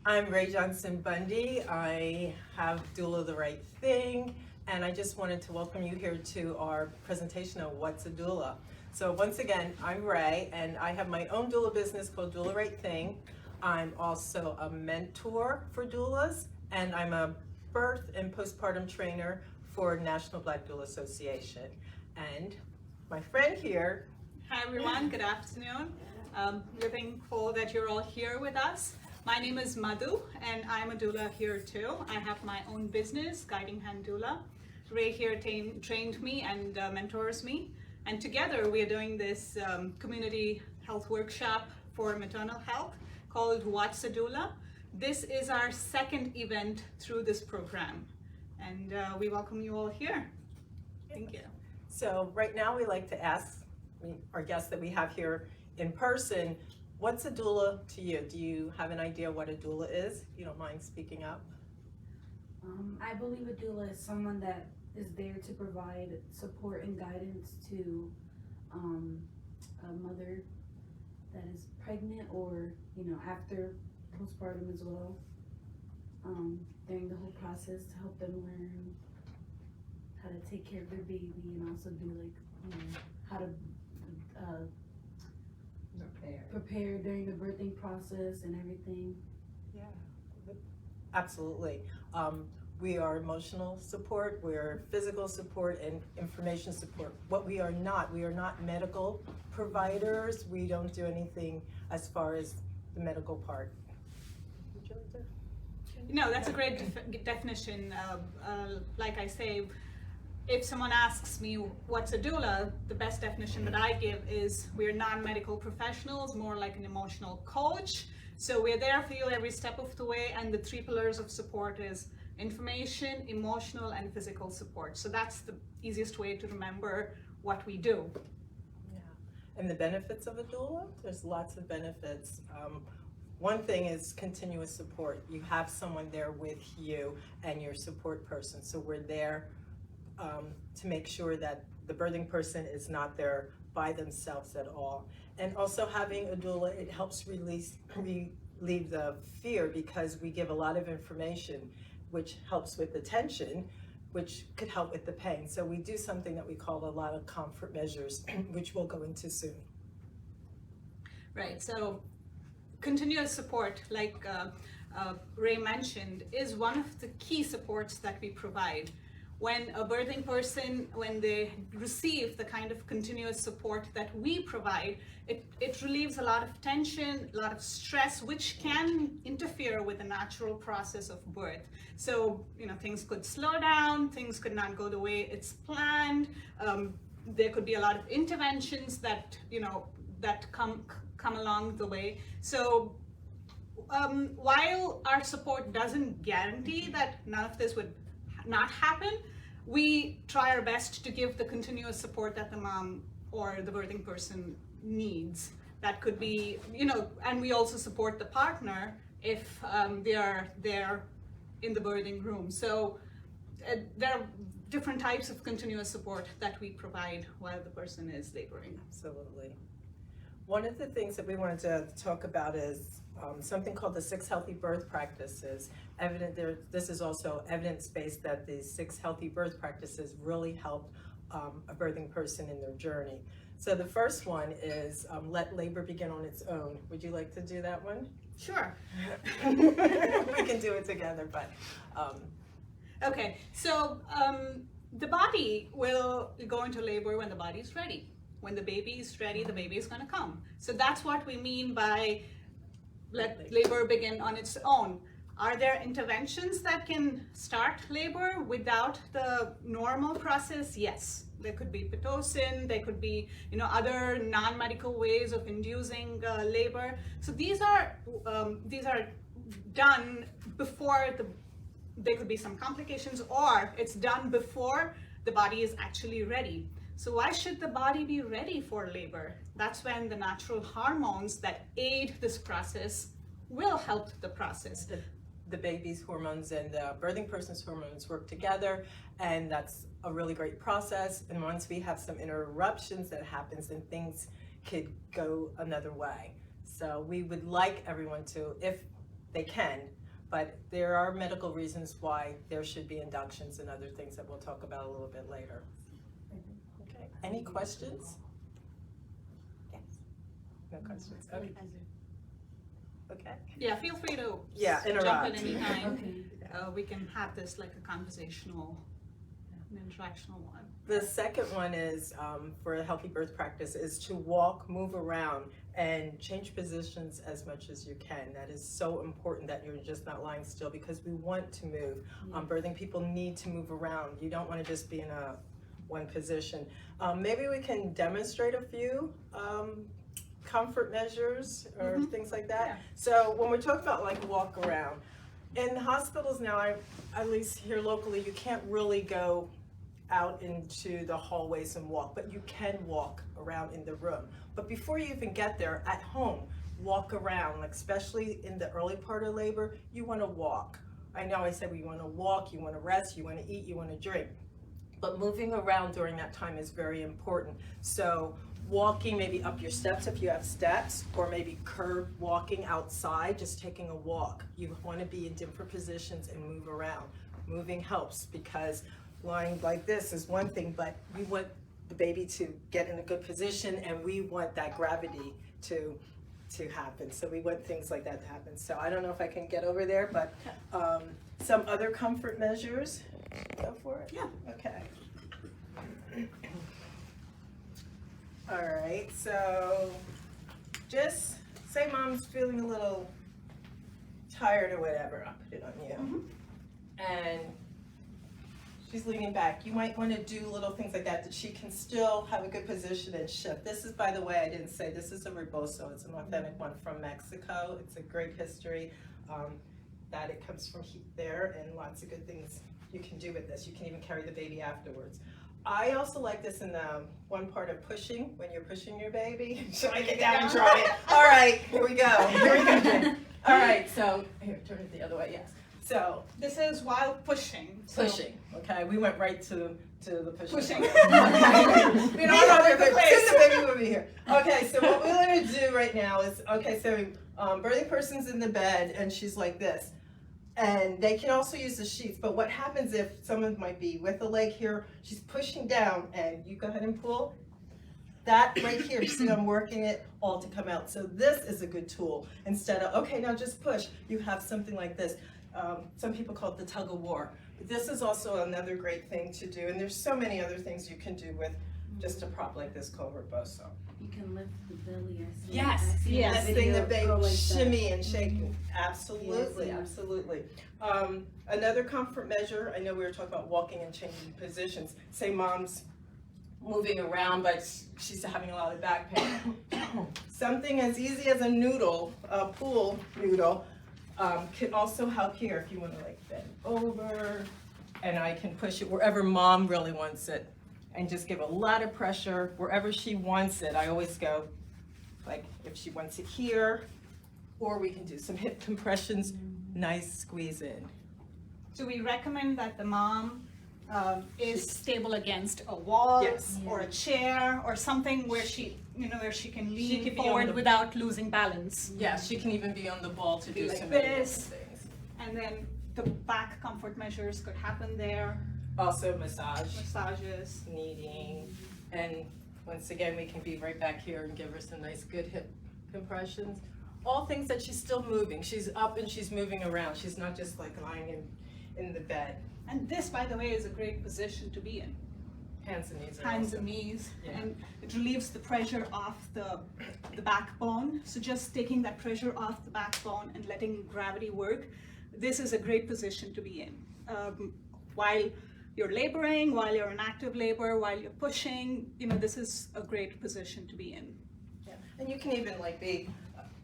I'm Rae Johnson-Bundy. I have Doula the Right Thing, and I just wanted to welcome you here to our presentation of What's a Doula. So once again, I'm Rae, and I have my own doula business called Doula Right Thing. I'm also a mentor for doulas, and I'm a birth and postpartum trainer for National Black Doula Association. And my friend here. Hi everyone, good afternoon. We're thankful that you're all here with us. My name is Madhu and I'm a doula here too. I have my own business, Guiding Hand Doula. Rae here trained me and mentors me. And together we are doing this community health workshop for maternal health called What's a Doula? This is our second event through this program. And we welcome you all here. Thank you. So right now we like to ask our guests that we have here in person, what's a doula to you? Do you have an idea what a doula is? If you don't mind speaking up. I believe a doula is someone that is there to provide support and guidance to a mother that is pregnant or, after postpartum as well, during the whole process to help them learn how to take care of their baby and also do how to prepare during the birthing process and everything. Yeah, absolutely. We are emotional support, we're physical support and information support. What we are not medical providers. We don't do anything as far as the medical part. Would you like to? No, that's a great definition. Like I say, if someone asks me what's a doula, the best definition that I give is we're non-medical professionals, more like an emotional coach. So we're there for you every step of the way, and the three pillars of support is information, emotional, and physical support. So that's the easiest way to remember what we do. Yeah, and the benefits of a doula, there's lots of benefits. One thing is continuous support. You have someone there with you and your support person. So we're there to make sure that the birthing person is not there by themselves at all. And also having a doula, it helps relieve the fear because we give a lot of information which helps with the tension, which could help with the pain. So we do something that we call a lot of comfort measures, which we'll go into soon. Right, so continuous support, like Rae mentioned, is one of the key supports that we provide. When a birthing person, when they receive the kind of continuous support that we provide, it relieves a lot of tension, a lot of stress, which can interfere with the natural process of birth. So, things could slow down, things could not go the way it's planned. There could be a lot of interventions that, that come along the way. So, while our support doesn't guarantee that none of this would not happen, we try our best to give the continuous support that the mom or the birthing person needs. That could be, and we also support the partner if they are there in the birthing room. So there are different types of continuous support that we provide while the person is laboring. Absolutely. One of the things that we wanted to talk about is something called the 6 healthy birth practices. This is also evidence-based that these 6 healthy birth practices really help a birthing person in their journey. So the first one is let labor begin on its own. Would you like to do that one? Sure. We can do it together, but. Okay, so the body will go into labor when the body is ready. When the baby is ready, the baby is going to come. So that's what we mean by let labor begin on its own. Are there interventions that can start labor without the normal process? Yes. There could be Pitocin, there could be other non-medical ways of inducing labor. So these are done before there could be some complications, or it's done before the body is actually ready. So why should the body be ready for labor? That's when the natural hormones that aid this process will help the process. The baby's hormones and the birthing person's hormones work together, and that's a really great process. And once we have some interruptions that happens, then things could go another way. So we would like everyone to, if they can, but there are medical reasons why there should be inductions and other things that we'll talk about a little bit later. Okay, any questions? Yes. No questions, okay. Okay. Yeah, feel free to Yeah, jump interrupt. in anytime. Okay. We can have this like a conversational, an interactional one. The second one is, for a healthy birth practice, is to walk, move around, and change positions as much as you can. That is so important that you're just not lying still, because we want to move. Birthing people need to move around. You don't want to just be in a one position. Maybe we can demonstrate a few comfort measures or things like that. Yeah. So when we're talking about like walk around, in hospitals now, at least here locally, you can't really go out into the hallways and walk, but you can walk around in the room. But before you even get there, at home, walk around, like especially in the early part of labor, you want to walk. I know I said we want to walk, you want to rest, you want to eat, you want to drink, but moving around during that time is very important. So walking maybe up your steps if you have steps, or maybe curb walking outside, just taking a walk. You want to be in different positions and move around. Moving helps, because lying like this is one thing, but we want the baby to get in a good position, and we want that gravity to happen. So we want things like that to happen. So I don't know if I can get over there, but some other comfort measures. Go for it. Yeah. Okay. All right, so just say mom's feeling a little tired or whatever, I'll put it on you. And she's leaning back. You might want to do little things like that she can still have a good position and shift. This is, by the way, I didn't say, this is a rebozo. It's an authentic one from Mexico. It's a great history that it comes from there, and lots of good things you can do with this. You can even carry the baby afterwards. I also like this in the one part of pushing, when you're pushing your baby. Should I get down and try it? All right, here we go. Here we go, Jen. All right, so here, turn it the other way, yes. So This is while pushing. So pushing, okay, we went right to the pushing. Pushing. Okay. We don't all know over the the place. baby over here. Okay, so what we're gonna do right now is, okay, so birthing person's in the bed and she's like this. And they can also use the sheets, but what happens if someone might be with the leg here, she's pushing down, and you go ahead and pull. That right here, you see I'm working it all to come out. So this is a good tool. Instead of, okay, now just push, you have something like this. Some people call it the tug of war. This is also another great thing to do, and there's so many other things you can do with just a prop like this called rebozo. You can lift the belly. Yes, yes. Lifting the baby, like shimmy and shaking. Absolutely, Yes, yes. absolutely. Another comfort measure, I know we were talking about walking and changing positions. Say mom's moving around, but she's having a lot of back pain. Something as easy as a noodle, a pool noodle, can also help here if you want to like bend over, and I can push it wherever mom really wants it. And just give a lot of pressure wherever she wants it. I always go, like, if she wants it here, or we can do some hip compressions, nice squeeze in. So we recommend that the mom is stable against a wall Yes. or a chair or something where she, where she can lean can be on forward the- without losing balance. Yeah, she can even be on the ball to Be do like some many this. different things. And then the back comfort measures could happen there, Also massage, massages. kneading, and once again, we can be right back here and give her some nice good hip compressions. All things that she's still moving. She's up and she's moving around. She's not just like lying in the bed. And this, by the way, is a great position to be in. Hands and knees are Hands also- and knees, Yeah. and it relieves the pressure off the backbone. So just taking that pressure off the backbone and letting gravity work, this is a great position to be in. While you're laboring, while you're in active labor, while you're pushing, this is a great position to be in. Yeah. And you can even like be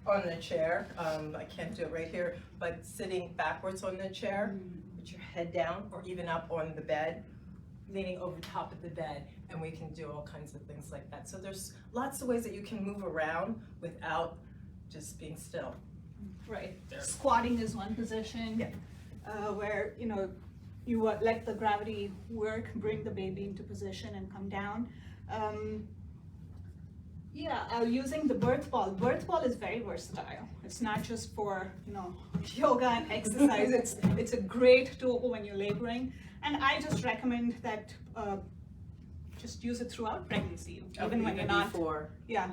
on the chair. I can't do it right here, but sitting backwards on the chair with your head down, or even up on the bed, leaning over top of the bed, and we can do all kinds of things like that. So there's lots of ways that you can move around without just being still. Right. Squatting is one position. Yeah. Where you let the gravity work, bring the baby into position and come down. Yeah, using the birth ball. Birth ball is very versatile. It's not just for yoga and exercise. It's a great tool when you're laboring, and I just recommend that just use it throughout pregnancy, even when you're not. Before. Yeah.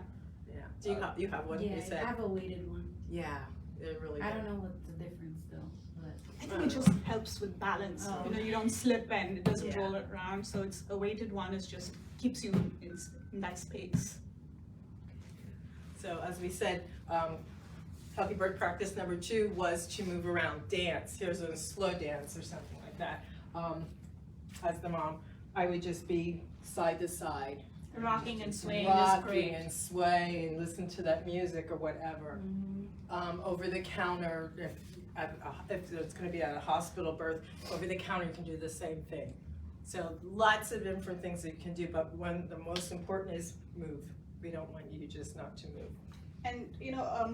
Yeah. Do you have one? Yeah, You said? I have a weighted one. Yeah, it really. I does. don't know what the difference though, but I think it just helps with balance. Oh. You don't slip and it doesn't Yeah. roll around. So it's a weighted one. Is just keeps you in that space. So as we said, healthy birth practice number 2 was to move around, dance. Here's a slow dance or something like that. As the mom, I would just be side to side. Rocking and swaying Rocking is great. and sway and listen to that music or whatever. Over the counter, if it's going to be at a hospital birth, over the counter you can do the same thing. So lots of different things that you can do, but the most important is move. We don't want you just not to move. And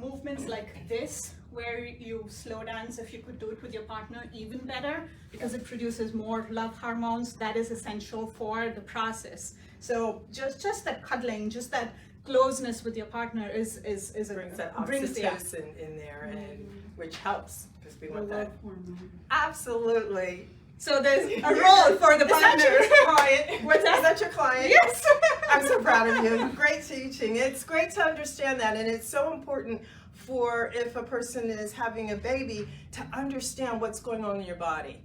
movements like this, where you slow dance, if you could do it with your partner, even better, because it produces more love hormones. That is essential for the process. So just that cuddling, just that closeness with your partner Brings that oxytocin in there, and which helps because we the want love that. hormone. Absolutely. So there's a role for the Is that partner. your client? What's that? Is that your client? Yes. I'm so proud of you. Great teaching. It's great to understand that, and it's so important for if a person is having a baby to understand what's going on in your body.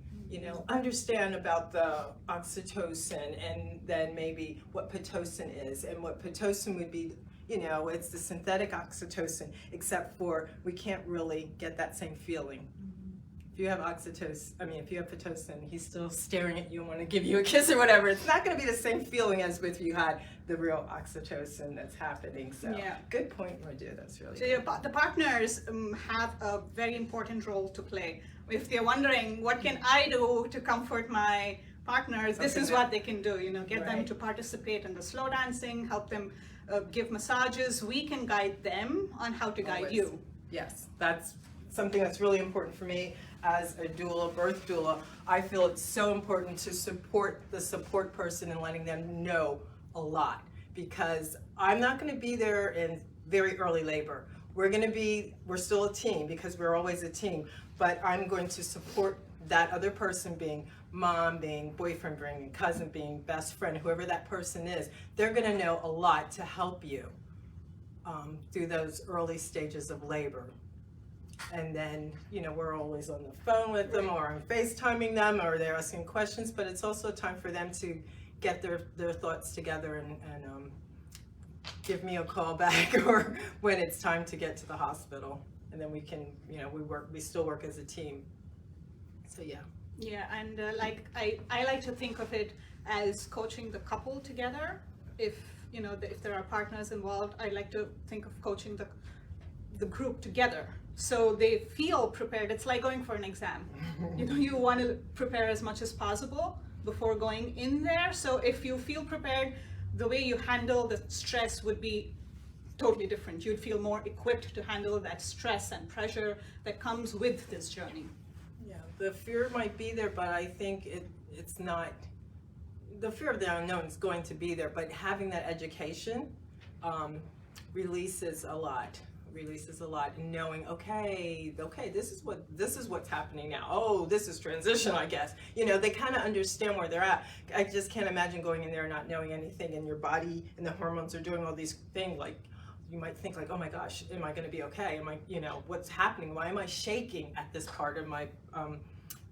Understand about the oxytocin, and then maybe what pitocin is, and what pitocin would be. It's the synthetic oxytocin, except for we can't really get that same feeling. If you have if you have pitocin, he's still staring at you and want to give you a kiss or whatever. It's not going to be the same feeling as if you had the real oxytocin that's happening. So, Yeah. Good point, Madhu. That's really So good. the partners have a very important role to play. If they're wondering, what can I do to comfort my partners, this is what they can do. Get them Right. to participate in the slow dancing, help them give massages. We can guide them on how to guide Always. you. Yes, that's something that's really important for me as a doula, birth doula. I feel it's so important to support the support person and letting them know a lot, because I'm not going to be there in very early labor. We're still a team, because we're always a team, but I'm going to support that other person, being mom, being boyfriend, being cousin, being best friend, whoever that person is. They're going to know a lot to help you through those early stages of labor. And then, we're always on the phone with them, or I'm FaceTiming them, or they're asking questions, but it's also a time for them to get their thoughts together and give me a call back or when it's time to get to the hospital. And then we can, we still work as a team. So, yeah. Yeah, and I like to think of it as coaching the couple together. If there are partners involved, I like to think of coaching the group together, so they feel prepared. It's like going for an exam. You want to prepare as much as possible before going in there. So if you feel prepared, the way you handle the stress would be totally different. You'd feel more equipped to handle that stress and pressure that comes with this journey. Yeah, the fear might be there, but I think it's not. The fear of the unknown is going to be there, but having that education releases a lot, and knowing, okay, this is what's happening now. Oh, this is transition, I guess. They kind of understand where they're at. I just can't imagine going in there not knowing anything, and your body and the hormones are doing all these things. Like, you might think like, oh my gosh, am I going to be okay? Am I, what's happening? Why am I shaking at this part of my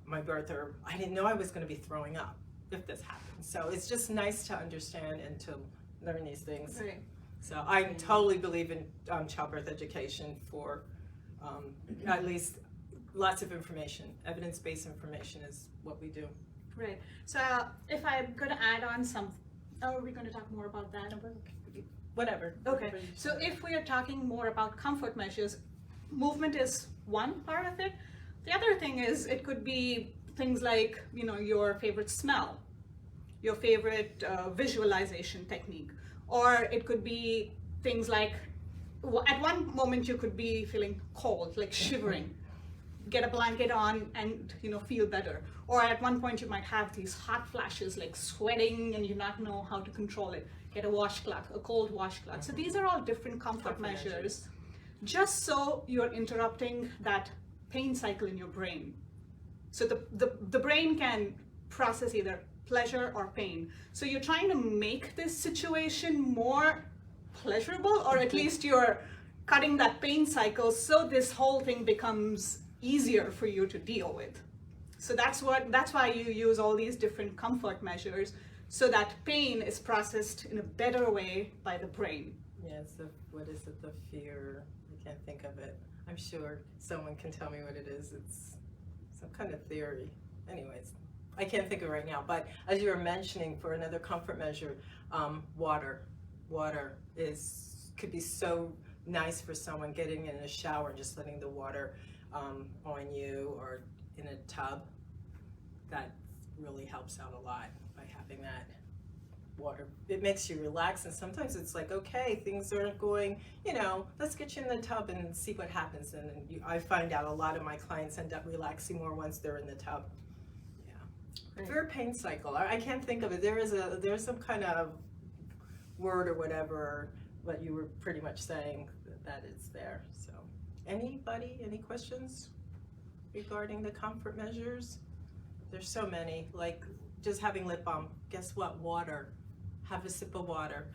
my birth? Or I didn't know I was going to be throwing up if this happens. So it's just nice to understand and to learn these things. Right. So I totally believe in childbirth education for at least lots of information. Evidence-based information is what we do. Right. So if I'm going to add on some, are we going to talk more about that? Whatever. Okay. So if we are talking more about comfort measures, movement is one part of it. The other thing is it could be things like, your favorite smell, your favorite visualization technique, or it could be things like, at one moment you could be feeling cold, like shivering. get a blanket on and feel better. Or at one point you might have these hot flashes, like sweating, and you not know how to control it. Get a washcloth, a cold washcloth. So these are all different comfort measures, just so you're interrupting that pain cycle in your brain. So the brain can process either pleasure or pain. So you're trying to make this situation more pleasurable, or at least you're cutting that pain cycle so this whole thing becomes easier for you to deal with. So that's why you use all these different comfort measures, so that pain is processed in a better way by the brain. Yeah, so what is it, the fear? I can't think of it. I'm sure someone can tell me what it is. It's some kind of theory. Anyways, I can't think of it right now, but as you were mentioning, for another comfort measure, water. Water could be so nice for someone, getting in a shower and just letting the water on you, or in a tub. That really helps out a lot by having that water. It makes you relax, and sometimes it's like, okay, things aren't going, let's get you in the tub and see what happens. And I find out a lot of my clients end up relaxing more once they're in the tub. Yeah. Right. For a pain cycle, I can't think of it. There's some kind of word or whatever, but you were pretty much saying that it's there. So, anybody, any questions regarding the comfort measures? There's so many, like just having lip balm. Guess what? Water. Have a sip of water.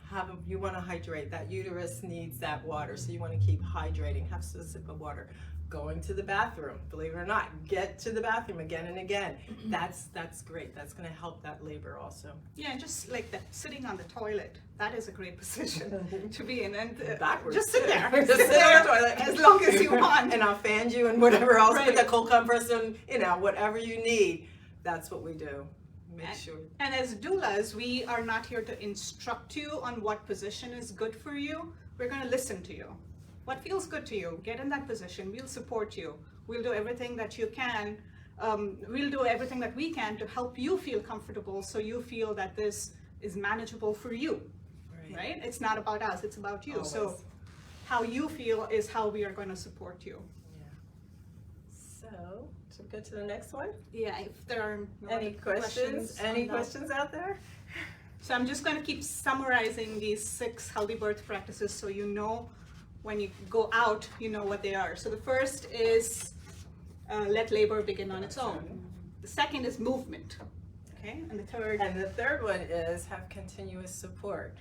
You want to hydrate. That uterus needs that water, so you want to keep hydrating. Have a sip of water. Going to the bathroom, believe it or not, get to the bathroom again and again. That's great. That's going to help that labor also. Yeah, just like that, sitting on the toilet, that is a great position to be in. And Backwards. just sit there. Just sit on the toilet as long as you want. And I'll fan you and whatever else, Right. put that cold compress in, whatever you need. That's what we do. Make sure. And as doulas, we are not here to instruct you on what position is good for you. We're going to listen to you. What feels good to you, get in that position. We'll support you. We'll do everything that you can. We'll do everything that we can to help you feel comfortable, so you feel that this is manageable for you, right? It's not about us, it's about you. Always. So how you feel is how we are going to support you. Yeah. So, to go to the next one? Yeah, if there are no Any other questions? Any on that. questions out there? So I'm just going to keep summarizing these 6 healthy birth practices, so you know when you go out, you know what they are. So the first is let labor begin on its own. The second is movement. Okay, and the third one is have continuous support.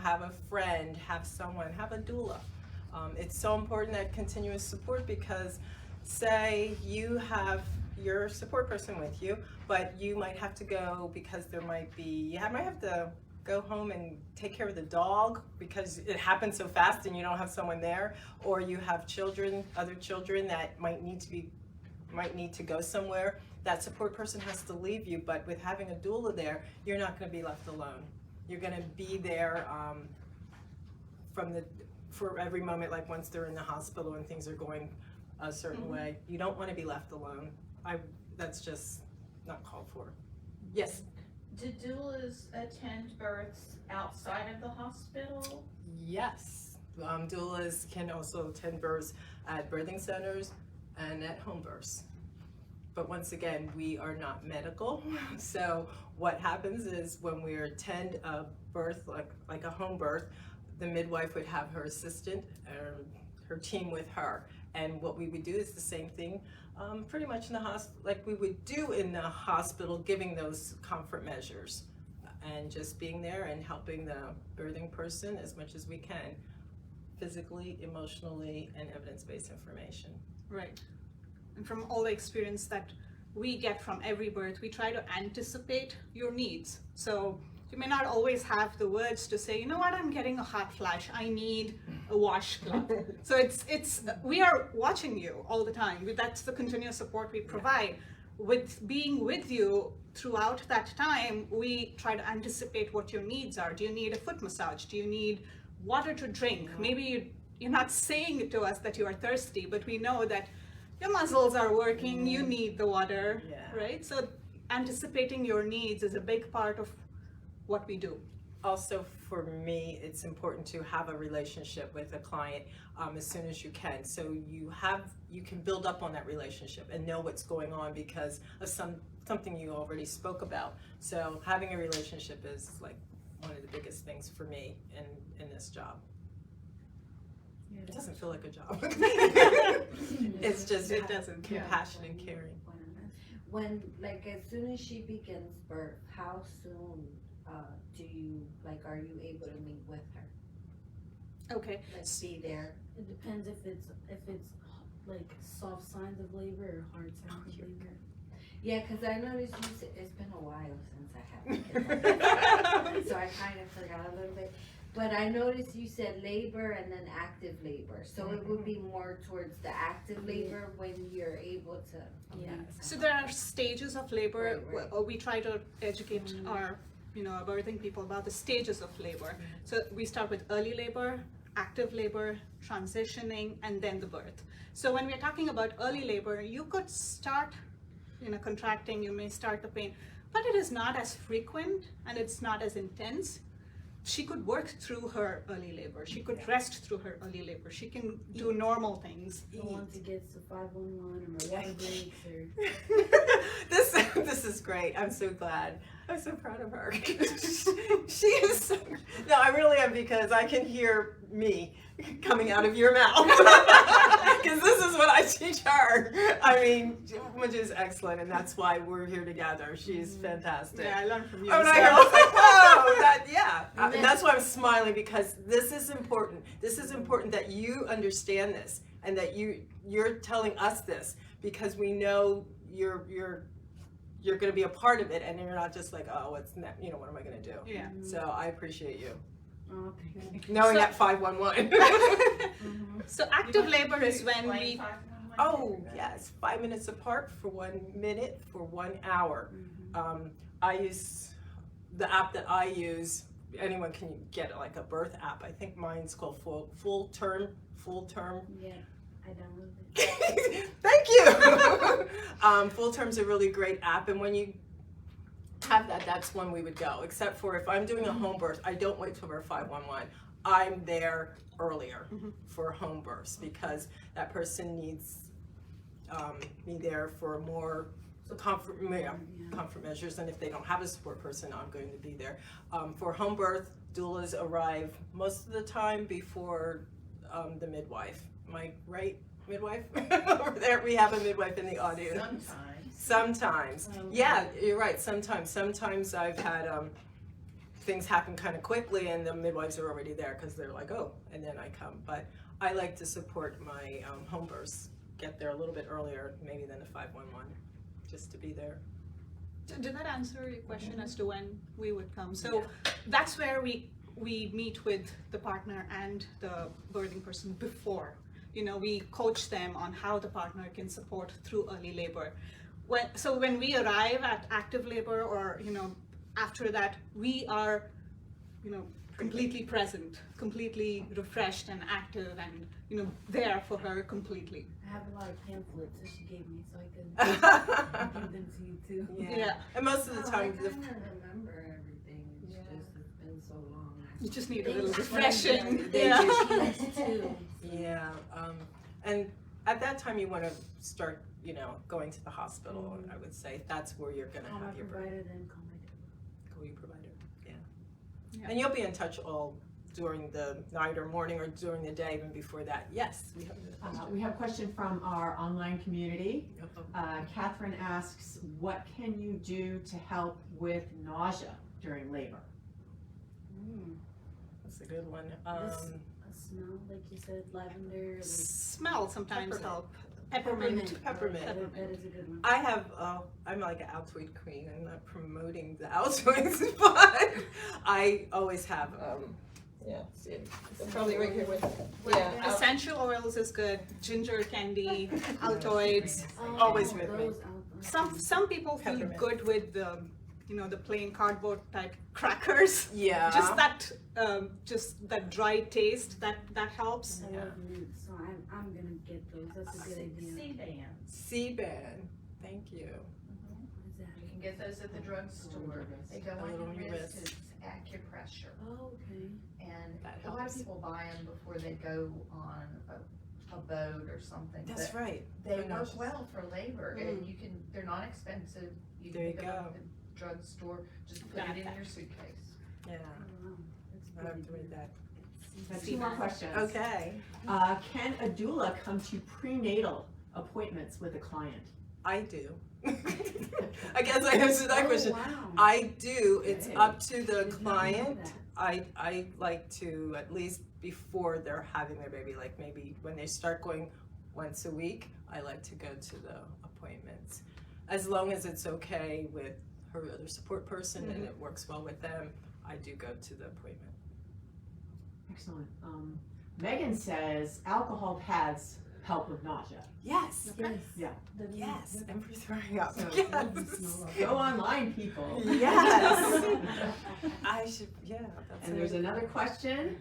Have a friend, have someone, have a doula. It's so important, that continuous support, because say you have your support person with you, but you might have to go because you might have to go home and take care of the dog because it happens so fast and you don't have someone there, or you have other children that might need to go somewhere. That support person has to leave you, but with having a doula there, you're not going to be left alone. You're going to be there for every moment, like once they're in the hospital and things are going a certain way. You don't want to be left alone. That's just not called for. Yes? Do doulas attend births outside of the hospital? Yes. Doulas can also attend births at birthing centers and at home births. But once again, we are not medical. So what happens is when we attend a birth, like a home birth, the midwife would have her assistant, her team with her. And what we would do is the same thing, pretty much in the hospital, like we would do in the hospital, giving those comfort measures and just being there and helping the birthing person as much as we can, physically, emotionally, and evidence-based information. Right. And from all the experience that we get from every birth, we try to anticipate your needs. So you may not always have the words to say, you know what, I'm getting a hot flash, I need a washcloth. So we are watching you all the time. That's the continuous support we provide. With being with you throughout that time, we try to anticipate what your needs are. Do you need a foot massage? Do you need water to drink? Maybe you're not saying it to us that you are thirsty, but we know that your muscles are working, you need the water, right? So anticipating your needs is a big part of what we do. also for me, it's important to have a relationship with a client as soon as you can. So you can build up on that relationship and know what's going on because of something you already spoke about. So having a relationship is like one of the biggest things for me in this job. It doesn't feel like a job. It's just It doesn't, yeah. compassion and caring. When, like, as soon as she begins birth, how soon are you able to meet with her? Okay. Like, be there? It depends if it's like soft signs of labor or hard signs of labor. Yeah, because I noticed you said, it's been a while since I have so I kind of forgot a little bit. But I noticed you said labor and then active labor. So it would be more towards the active labor when you're able to. Yeah. So there are stages of labor. Right. We try to educate our birthing people about the stages of labor. So we start with early labor, active labor, transitioning, and then the birth. So when we're talking about early labor, you could start contracting, you may start the pain, but it is not as frequent and it's not as intense. She could work through her early labor. She could rest through her early labor. She can do normal things. Once it gets to 511 or water breaks or This is great. I'm so glad. I'm so proud of her. She is so, no, I really am, because I can hear me coming out of your mouth. Because this is what I teach her. I mean, which is excellent, and that's why we're here together. She's fantastic. Yeah, I learned from you. Oh, and I so. was like, whoa, yeah. And that's why I'm smiling, because this is important. This is important that you understand this, and that you're telling us this, because we know you're going to be a part of it, and you're not just like, oh, what's next? What am I going to do? Yeah. So I appreciate you oh, thank you. knowing So- that 511. So active labor is when we. Oh yes, 5 minutes apart for 1 minute for 1 hour. I use the app that I use. Anyone can get like a birth app. I think mine's called Full Term. Yeah, I downloaded it. Thank you. Full Term's a really great app, and when you have that, that's when we would go. Except for if I'm doing a home birth, I don't wait till we're 511. I'm there earlier for home births, because that person needs me there for more comfort measures, and if they don't have a support person, I'm going to be there. For home birth, doulas arrive most of the time before the midwife. Am I right, midwife? Over there, we have a midwife in the audience. Sometimes. Yeah, you're right. Sometimes I've had things happen kind of quickly, and the midwives are already there because they're like, oh, and then I come. But I like to support my home births, get there a little bit earlier, maybe than the 511, just to be there. Did that answer your question as to when we would come? So that's where we meet with the partner and the birthing person before. We coach them on how the partner can support through early labor. When we arrive at active labor, or after that, we are completely present, completely refreshed and active, and there for her completely. I have a lot of pamphlets that she gave me, so I can give them to you too. Yeah. And most of the I time, kind of remember everything. It's been so long. You just need a little Things refreshing. They Yeah. just used to. yeah. And at that time, you want to start, going to the hospital. I would say that's where you're going to Call my have your birth. provider, then call my doula. Call your provider. Yeah. Yeah. And you'll be in touch all during the night or morning or during the day, even before that. Yes, we have a question. We have a question from our online community. Catherine asks, what can you do to help with nausea during labor? That's a good one. A smell, like you said, lavender. Smell sometimes Peppermint. help. Peppermint. Peppermint. That is a good one. I have, I'm like an Altoid queen. I'm not promoting the Altoids, but I always have, see, they're probably right here with, Essential oils is good. Ginger candy, Altoids. Always with me. Some people feel Peppermint. good with the the plain cardboard type crackers. Yeah. Just that dry taste that helps. I love mint, so I'm gonna get those. That's a good idea. C-band. C-band. Thank you. What is that? You can get those at the drugstore. They go A on little on your your wrist, wrist. it's acupressure. Oh, okay. And That a lot of helps. people buy them before they go on a boat or something. That's but right. They For work nauseous. well for labor, and you can, they're not expensive. You There can you pick them up go. at the drugstore, just put it in your suitcase. Yeah, Oh, wow. I That's have to read that. Now, 2 more questions. Okay, Can a doula come to prenatal appointments with a client? I do. I guess I answered that question. Oh, wow. I do, it's Hey. up to the Did not know client. that. I like to, at least before they're having their baby, like maybe when they start going once a week, I like to go to the appointments. As long as it's okay with her other support person and it works well with them, I do go to the appointment. Excellent. Megan says alcohol pads help with nausea. Yes, Yes. Yeah. yes, and for throwing up, So, yes. Go online, people. Yes. I should, yeah, that's And there's it. another question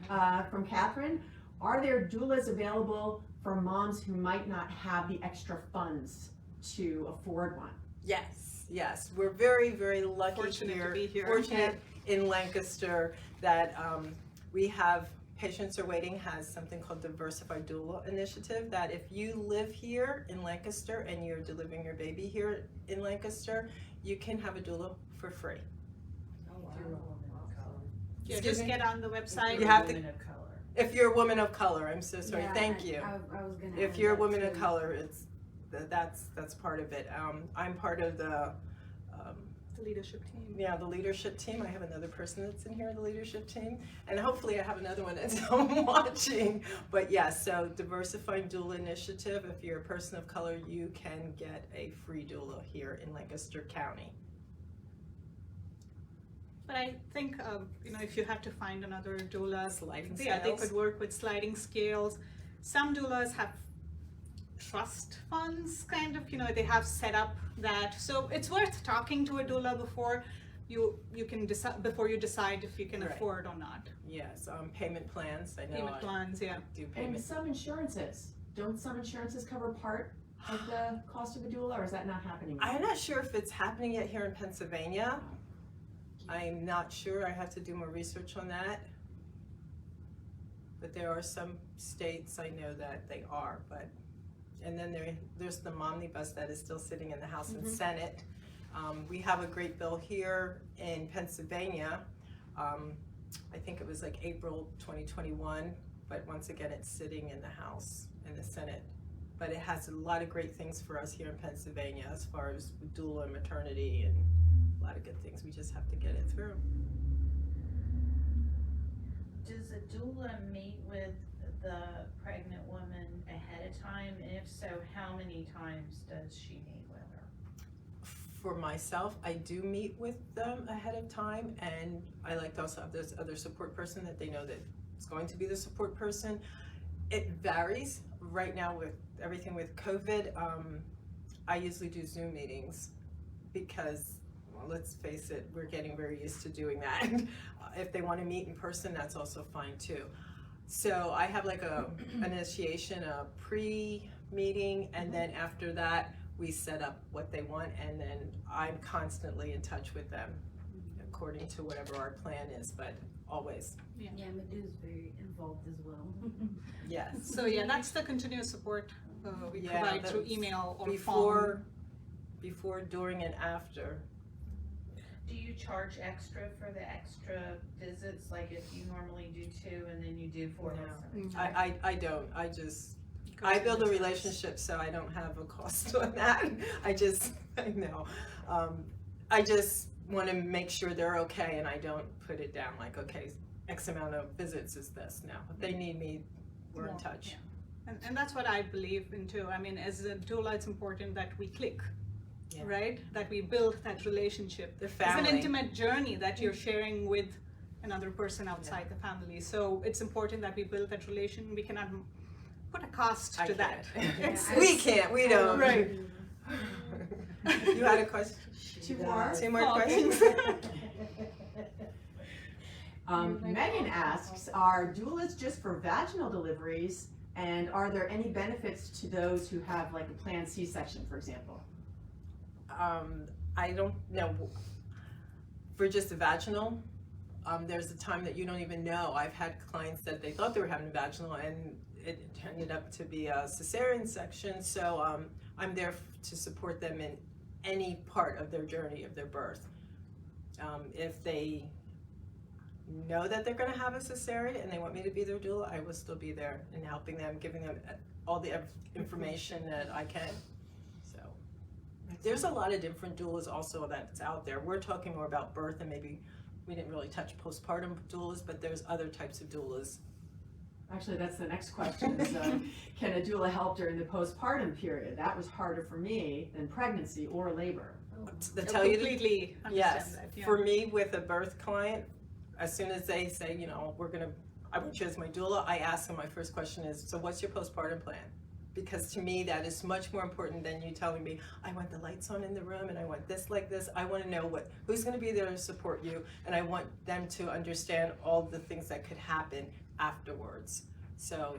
from Catherine. Are there doulas available for moms who might not have the extra funds to afford one? Yes, yes, we're very, very lucky Fortunate to here. be here. Fortunate in Lancaster that we have Patients Are Waiting has something called Diversified Doula Initiative, that if you live here in Lancaster and you're delivering your baby here in Lancaster, you can have a doula for free. Oh, wow. Yeah, Excuse just me? get on the website. You have to, if you're a woman of color, I'm so sorry, Yeah, thank you. I was gonna If add you're a that woman of too. color, that's part of it. I'm part of the The leadership team. yeah, the leadership team. I have another person that's in here, the leadership team, and hopefully I have another one that's watching. But yes, so Diversified Doula Initiative, if you're a person of color, you can get a free doula here in Lancaster County. But I think, if you have to find another doula, Sliding yeah, they scales. could work with sliding scales. Some doulas have trust funds, kind of, they have set up that. So it's worth talking to a doula before you can decide, before you decide if you can Right. afford or not. Yes, payment plans. I know Payment plans, yeah. I do And payment. some insurances. Don't some insurances cover part of the cost of a doula, or is that not happening? I'm not sure if it's happening yet here in Pennsylvania. I'm not sure. I have to do more research on that. But there are some states I know that they are, and then there's the omnibus that is still sitting in the House and Senate. We have a great bill here in Pennsylvania. I think it was like April 2021, but once again, it's sitting in the House and the Senate. But it has a lot of great things for us here in Pennsylvania as far as doula and maternity and a lot of good things. We just have to get it through. Does a doula meet with the pregnant woman ahead of time? And if so, how many times does she meet with her? For myself, I do meet with them ahead of time, and I like to also have this other support person that they know that it's going to be the support person. It varies. Right now with everything with COVID, I usually do Zoom meetings because, well, let's face it, we're getting very used to doing that. If they want to meet in person, that's also fine too. So I have like an initiation, a pre-meeting, and then after that, we set up what they want, and then I'm constantly in touch with them according to whatever our plan is, but always, Yeah, Madhu's very involved as well. yes. So yeah, that's the continuous support we Yeah, provide through that's email or Before, during, and after. Do you charge extra for the extra visits, like if you normally do 2 and then you do 4 No. visits? I don't, I phone. build a relationship, so I don't have a cost on that. I know. I just want to make sure they're okay, and I don't put it down like, okay, X amount of visits is this. No, if they need me, we're in Well, touch. yeah. And that's what I believe in too. I mean, as a doula, it's important that we click, Yeah. right? That we build that relationship. The It's family. an intimate journey that you're sharing with another person outside the family. So it's important that we build that relation. We cannot put a cost I to that. can't. It's- We can't, we don't. Right. You had a question? Two more. Two more Oh, questions? Megan asks, are doulas just for vaginal deliveries, and are there any benefits to those who have like a planned C-section, for example? I don't know. For just a vaginal, there's a time that you don't even know. I've had clients that they thought they were having a vaginal and it ended up to be a cesarean section. So I'm there to support them in any part of their journey of their birth. If they know that they're going to have a cesarean and they want me to be their doula, I will still be there and helping them, giving them all the information that I can. So there's a lot of different doulas also that's out there. We're talking more about birth, and maybe we didn't really touch postpartum doulas, but there's other types of doulas. Actually, that's the next question. Is, can a doula help during the postpartum period? That was harder for me than pregnancy or labor. To tell you completely understand yes, that. Yeah. for me with a birth client, as soon as they say, you know, I want you as my doula, I ask them, my first question is, so what's your postpartum plan? Because to me, that is much more important than you telling me, I want the lights on in the room and I want this like this. I want to know who's going to be there to support you, and I want them to understand all the things that could happen afterwards. So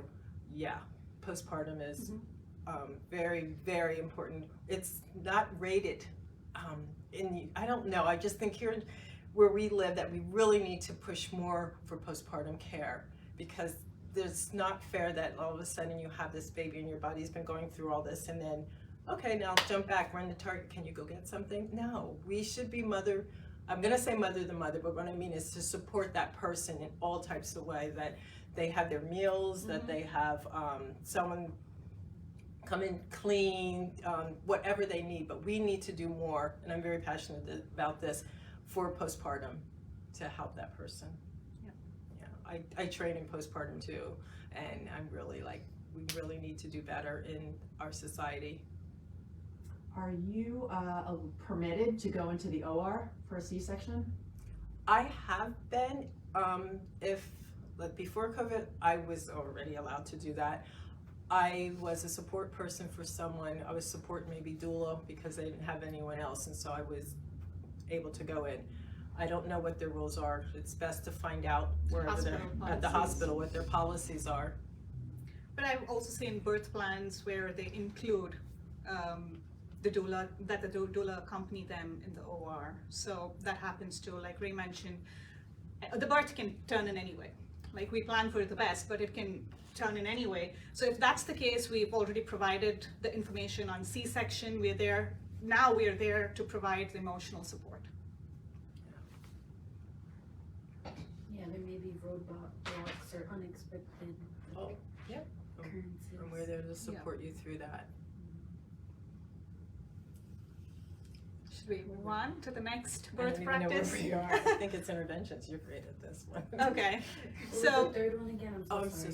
yeah, postpartum is very, very important. It's not rated I don't know, I just think here where we live that we really need to push more for postpartum care, because it's not fair that all of a sudden you have this baby and your body's been going through all this and then, okay, now jump back, run to Target, can you go get something? No, we should be I'm gonna say mother the mother, but what I mean is to support that person in all types of ways, that they have their meals, that they have someone come in clean, whatever they need, but we need to do more, and I'm very passionate about this, for postpartum to help that person. Yeah, I train in postpartum too, and I'm really we really need to do better in our society. Are you permitted to go into the OR for a C-section? I have been, before COVID, I was already allowed to do that. I was a support person for someone. I was supporting maybe doula because they didn't have anyone else, and so I was able to go in. I don't know what their rules are. It's best to find out wherever they're at the hospital what their policies are. But I've also seen birth plans where they include the doula, that the doula accompany them in the OR. So that happens too, like Rae mentioned. The birth can turn in any way. Like, we plan for the best, but it can turn in any way. So if that's the case, we've already provided the information on C-section. We're there. Now we're there to provide the emotional support. Yeah, there may be roadblocks or unexpected occurrences. And we're there to support you through that. Should we move on to the next I birth don't even know practice? where we are. I think it's interventions. You're great at this one. Okay, What was so the third one again? I'm so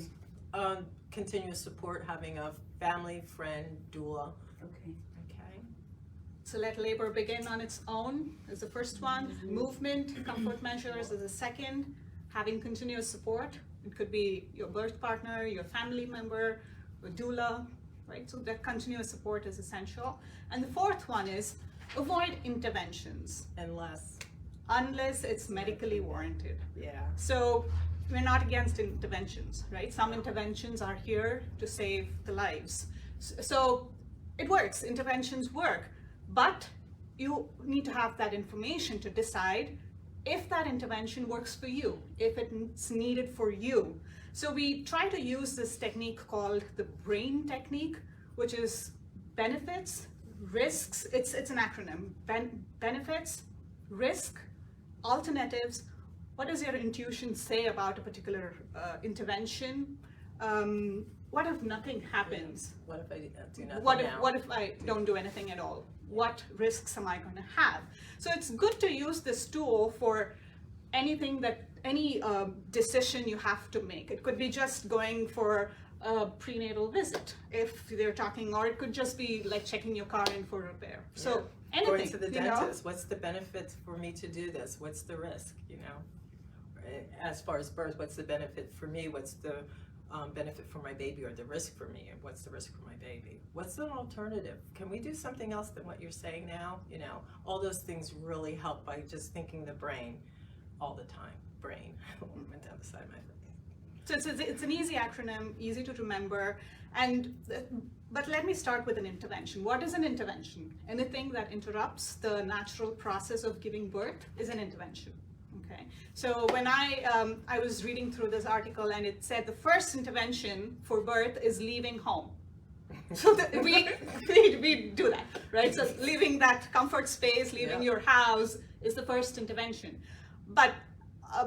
sorry. Continuous support, having a family, friend, doula. Okay. Okay. So let labor begin on its own is the first one. Movement, comfort measures is the second. Having continuous support. It could be your birth partner, your family member, a doula, right? So that continuous support is essential. And the fourth one is avoid interventions unless it's medically warranted. Yeah. So we're not against interventions, right? Some interventions are here to save the lives. So it works, interventions work, but you need to have that information to decide if that intervention works for you, if it's needed for you. So we try to use this technique called the BRAIN technique, which is benefits, risks, it's an acronym, benefits, risk, alternatives. What does your intuition say about a particular intervention? What if nothing happens? What if I do nothing What if I don't do anything at all? What risks am I going to have? So it's good to use this tool for any decision you have to make. It could be just going for a prenatal visit, if they're talking, or it could just be like checking your car in for repair. So anything, going to the you know? dentist, what's the benefit for me to do this? What's the risk, you know? As far as birth, what's the benefit for me? What's the benefit for my baby, or the risk for me? And what's the risk for my baby? What's the alternative? Can we do something else than what you're saying now? You know, all those things really help by just thinking the brain all the time. Brain went down the side of my face. So it's an easy acronym, easy to remember, but let me start with an intervention. What is an intervention? Anything that interrupts the natural process of giving birth is an intervention. Okay. So when I was reading through this article, and it said the first intervention for birth is leaving home. So we do that, right? So leaving that comfort space, leaving your house is the first intervention. But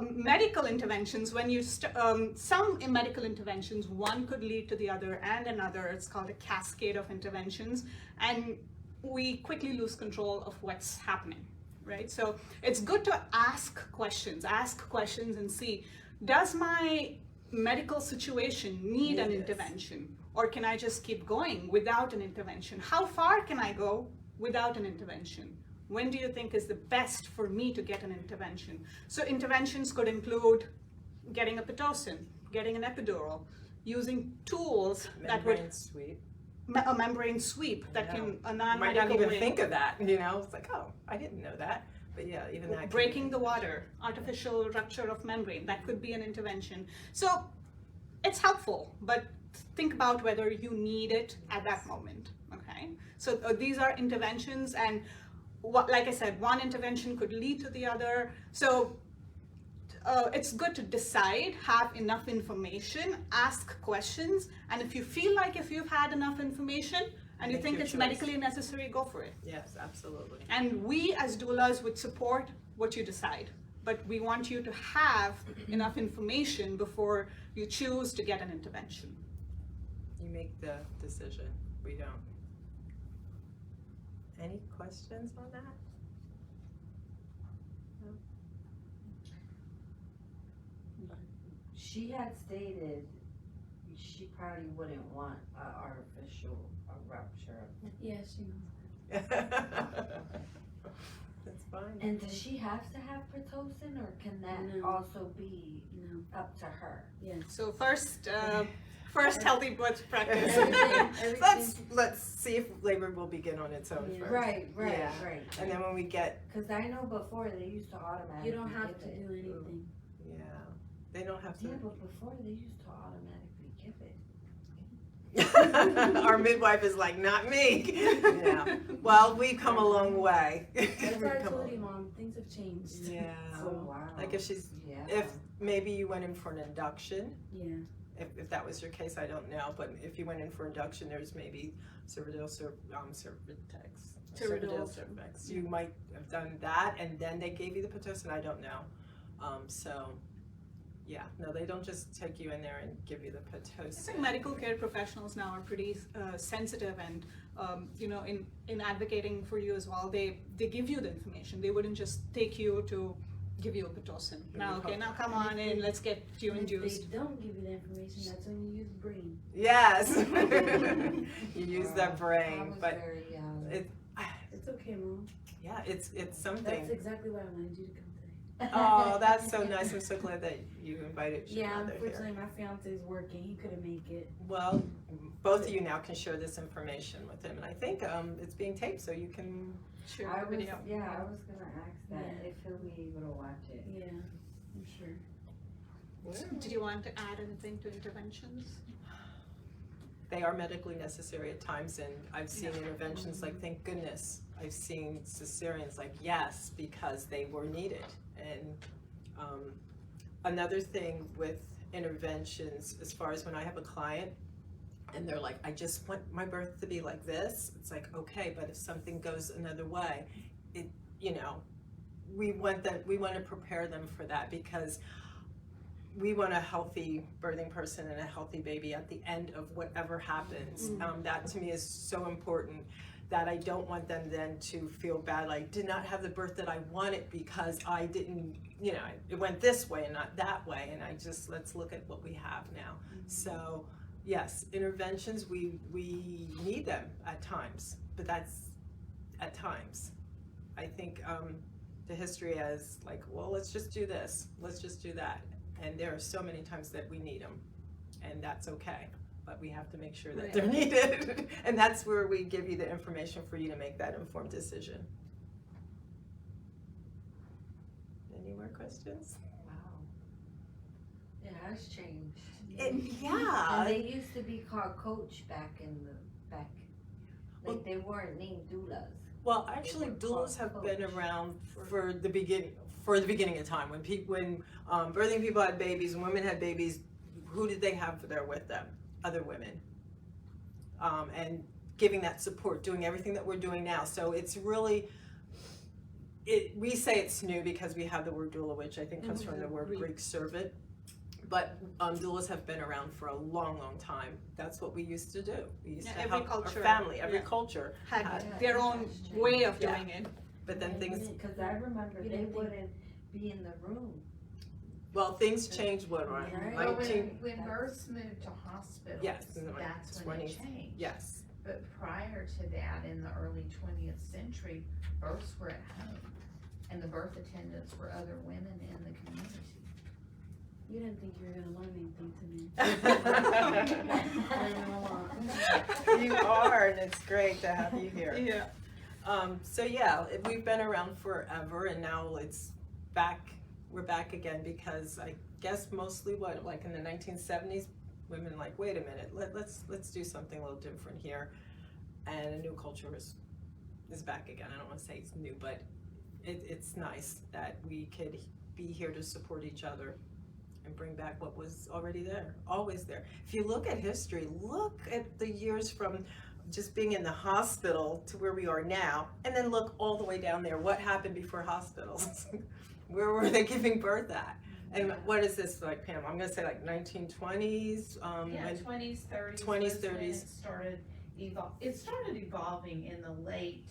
medical interventions, when you some medical interventions, one could lead to the other and another. It's called a cascade of interventions, and we quickly lose control of what's happening, right? So it's good to ask questions and see, does my medical situation need an intervention, or can I just keep going without an intervention? How far can I go without an intervention? When do you think is the best for me to get an intervention? So interventions could include getting a Pitocin, getting an epidural, using tools that would a membrane sweep that can a non-medical might not even way. think of that, you know. It's like, oh, I didn't know that. But yeah, even that. Breaking the water, artificial rupture of membrane, that could be an intervention. So it's helpful, but think about whether you need it at that moment, okay? So these are interventions, and like I said, one intervention could lead to the other. So it's good to decide, have enough information, ask questions, and if you feel like if you've had enough information and you Make think your it's choice. medically necessary, go for it. Yes, absolutely. And we as doulas would support what you decide, but we want you to have enough information before you choose to get an intervention. You make the decision. We don't. Any questions on that? She had stated she probably wouldn't want an artificial rupture. Yeah, she knows. That's fine. And does she have to have Pitocin, or can that No. also be No. up to her? Yeah. So first healthy birth practice. Let's see if labor will begin on its own Yeah. first. Right, Yeah. right. And then when we get, Because I know before they used to automatically You don't have to give it. do anything. yeah, they don't have to. Yeah, but before they used to automatically give it. Our midwife is like, not me. Yeah. Well, we've come a long way. That's We've what I come a told you, long- Mom. Things have changed. Yeah. Oh, wow. Like if she's, Yeah. if maybe you went in for an induction, Yeah. if that was your case, I don't know, but if you went in for induction, there's maybe cervical cervix. You might have done that, and then they gave you the Pitocin, I don't know. So, yeah, no, they don't just take you in there and give you the I Pitocin. think medical care professionals now are pretty sensitive, and in advocating for you as well, they give you the information. They wouldn't just take you to give you a Pitocin. Now, okay, now come on in, let's get you And if induced. they don't give you the information, that's when you use brain. Yes. You use Wow. that I brain, was but very young. It's okay, Mom. yeah, it's That's something. exactly why I wanted you to come today. Oh, that's so nice. I'm so glad that you invited your Yeah, mother here. unfortunately, my fiance is working. He couldn't make it. Well, both of you now can share this information with him, and I think it's being taped, so you can. Sure, I the was, video. yeah, I was gonna ask that, Yeah. if he'll be able to watch it. Yeah, I'm sure. Did you want to add anything to interventions? They are medically necessary at times, and I've seen interventions like, thank goodness. I've seen cesareans like, yes, because they were needed. And another thing with interventions, as far as when I have a client and they're like, I just want my birth to be like this, it's like, okay, but if something goes another way, we want to prepare them for that, because we want a healthy birthing person and a healthy baby at the end of whatever happens. That to me is so important, that I don't want them then to feel bad, like, did not have the birth that I wanted because I didn't, it went this way and not that way. And let's look at what we have now. So yes, interventions, we need them at times, but that's at times. I think the history as like, well, let's just do this, let's just do that. And there are so many times that we need them, and that's okay. But we have to make sure that they're needed. And that's where we give you the information for you to make that informed decision. Any more questions? Wow. It has changed. Yeah. And they used to be called coach back. Like they weren't named doulas. Well, actually, doulas have been around for the beginning of time. When birthing people had babies and women had babies, who did they have there with them? Other women. And giving that support, doing everything that we're doing now. So it's really, we say it's new because we have the word doula, which I think comes from the word Greek servant. But doulas have been around for a long, long time. That's what we used to do. We used to every help culture, our family, every culture had their own way of doing it. But then things, Because I remember they wouldn't be in the room. well, things changed. What, Right. Well, 19? when births moved to hospitals, Yes, in the that's when it 20s. changed. Yes. But prior to that, in the early 20th century, births were at home, and the birth attendants were other women in the community. You didn't think you were gonna learn anything today. You are, and it's great to have you here. Yeah. So yeah, we've been around forever, and now it's back. We're back again because I guess mostly like in the 1970s, women like, wait a minute, let's do something a little different here, and a new culture is back again. I don't want to say it's new, but it's nice that we could be here to support each other and bring back what was already there, always there. If you look at history, look at the years from just being in the hospital to where we are now, and then look all the way down there. What happened before hospitals? Where were they giving birth at? And what is this like, Pam? I'm gonna say like 1920s. Yeah, 20s, 30s. 20s, was when 30s. It started evolving in the late